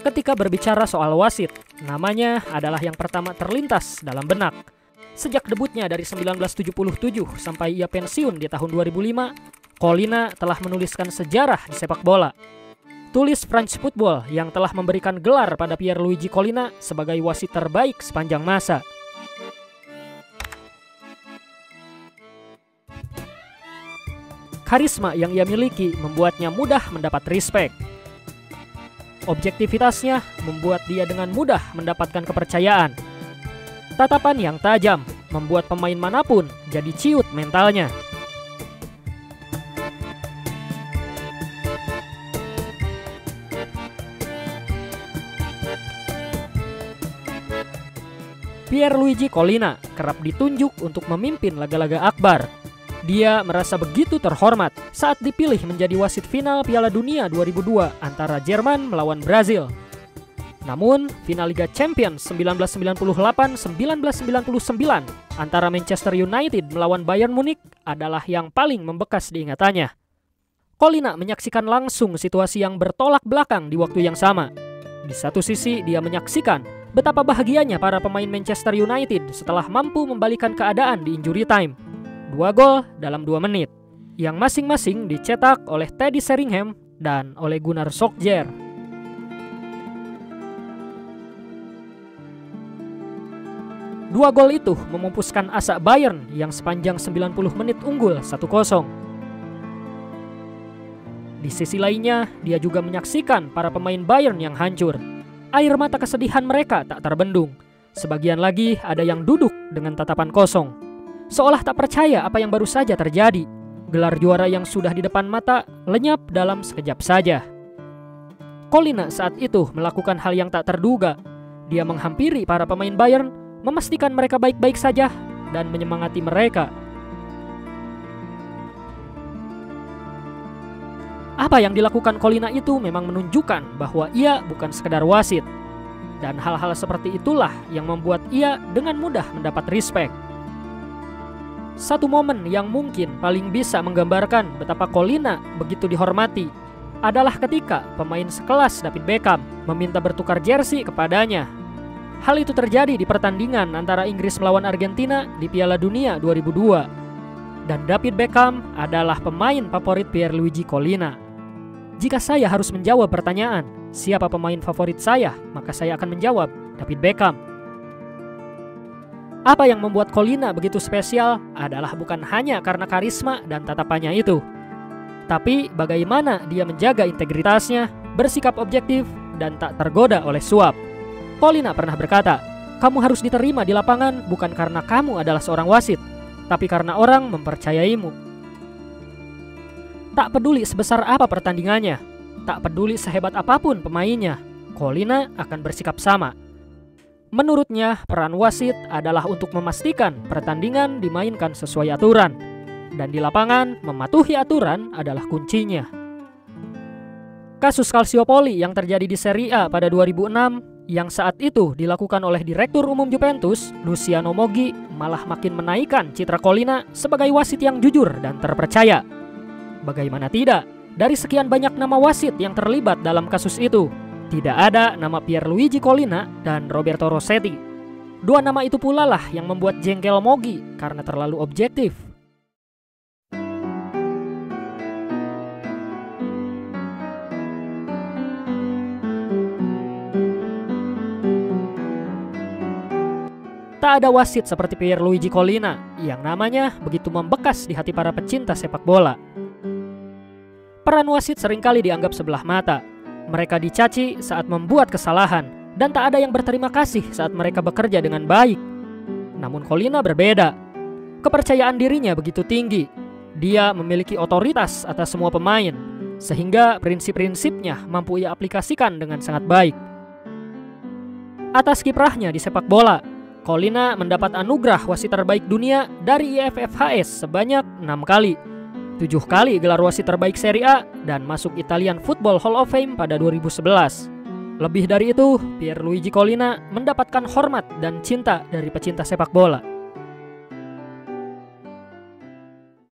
Ketika berbicara soal wasit, namanya adalah yang pertama terlintas dalam benak. Sejak debutnya dari 1977 sampai ia pensiun di tahun 2005, Collina telah menuliskan sejarah di sepak bola. Tulis French Football yang telah memberikan gelar pada Pierluigi Collina sebagai wasit terbaik sepanjang masa. Karisma yang ia miliki membuatnya mudah mendapat respek. Objektivitasnya membuat dia dengan mudah mendapatkan kepercayaan. Tatapan yang tajam membuat pemain manapun jadi ciut mentalnya. Pierluigi Collina kerap ditunjuk untuk memimpin laga-laga akbar. Dia merasa begitu terhormat saat dipilih menjadi wasit final Piala Dunia 2002 antara Jerman melawan Brazil. Namun, final Liga Champions 1998-1999 antara Manchester United melawan Bayern Munich adalah yang paling membekas di ingatannya. Collina menyaksikan langsung situasi yang bertolak belakang di waktu yang sama. Di satu sisi, dia menyaksikan betapa bahagianya para pemain Manchester United setelah mampu membalikan keadaan di injury time. 2 gol dalam 2 menit, yang masing-masing dicetak oleh Teddy Sheringham dan oleh Gunnar Solskjaer. Dua gol itu memupuskan asa Bayern yang sepanjang 90 menit unggul 1-0. Di sisi lainnya, dia juga menyaksikan para pemain Bayern yang hancur. Air mata kesedihan mereka tak terbendung. Sebagian lagi ada yang duduk dengan tatapan kosong, seolah tak percaya apa yang baru saja terjadi. Gelar juara yang sudah di depan mata lenyap dalam sekejap saja. Collina saat itu melakukan hal yang tak terduga. Dia menghampiri para pemain Bayern, memastikan mereka baik-baik saja, dan menyemangati mereka. Apa yang dilakukan Collina itu memang menunjukkan bahwa ia bukan sekedar wasit. Dan hal-hal seperti itulah yang membuat ia dengan mudah mendapat respek. Satu momen yang mungkin paling bisa menggambarkan betapa Collina begitu dihormati adalah ketika pemain sekelas David Beckham meminta bertukar jersey kepadanya. Hal itu terjadi di pertandingan antara Inggris melawan Argentina di Piala Dunia 2002. Dan David Beckham adalah pemain favorit Pierluigi Collina. Jika saya harus menjawab pertanyaan, siapa pemain favorit saya, maka saya akan menjawab David Beckham. Apa yang membuat Collina begitu spesial adalah bukan hanya karena karisma dan tatapannya itu, tapi bagaimana dia menjaga integritasnya, bersikap objektif, dan tak tergoda oleh suap. Collina pernah berkata, "Kamu harus diterima di lapangan bukan karena kamu adalah seorang wasit, tapi karena orang mempercayaimu." Tak peduli sebesar apa pertandingannya, tak peduli sehebat apapun pemainnya, Collina akan bersikap sama. Menurutnya, peran wasit adalah untuk memastikan pertandingan dimainkan sesuai aturan, dan di lapangan mematuhi aturan adalah kuncinya. Kasus Calciopoli yang terjadi di Serie A pada 2006, yang saat itu dilakukan oleh Direktur Umum Juventus, Luciano Moggi, malah makin menaikkan citra Collina sebagai wasit yang jujur dan terpercaya. Bagaimana tidak, dari sekian banyak nama wasit yang terlibat dalam kasus itu, tidak ada nama Pierluigi Collina dan Roberto Rossetti. Dua nama itu pula lah yang membuat jengkel Moggi karena terlalu objektif. Tak ada wasit seperti Pierluigi Collina yang namanya begitu membekas di hati para pecinta sepak bola. Peran wasit seringkali dianggap sebelah mata. Mereka dicaci saat membuat kesalahan, dan tak ada yang berterima kasih saat mereka bekerja dengan baik. Namun Collina berbeda. Kepercayaan dirinya begitu tinggi. Dia memiliki otoritas atas semua pemain, sehingga prinsip-prinsipnya mampu ia aplikasikan dengan sangat baik. Atas kiprahnya di sepak bola, Collina mendapat anugerah wasit terbaik dunia dari IFFHS sebanyak 6 kali. 7 kali gelar wasit terbaik Serie A dan masuk Italian Football Hall of Fame pada 2011. Lebih dari itu, Pierluigi Collina mendapatkan hormat dan cinta dari pecinta sepak bola.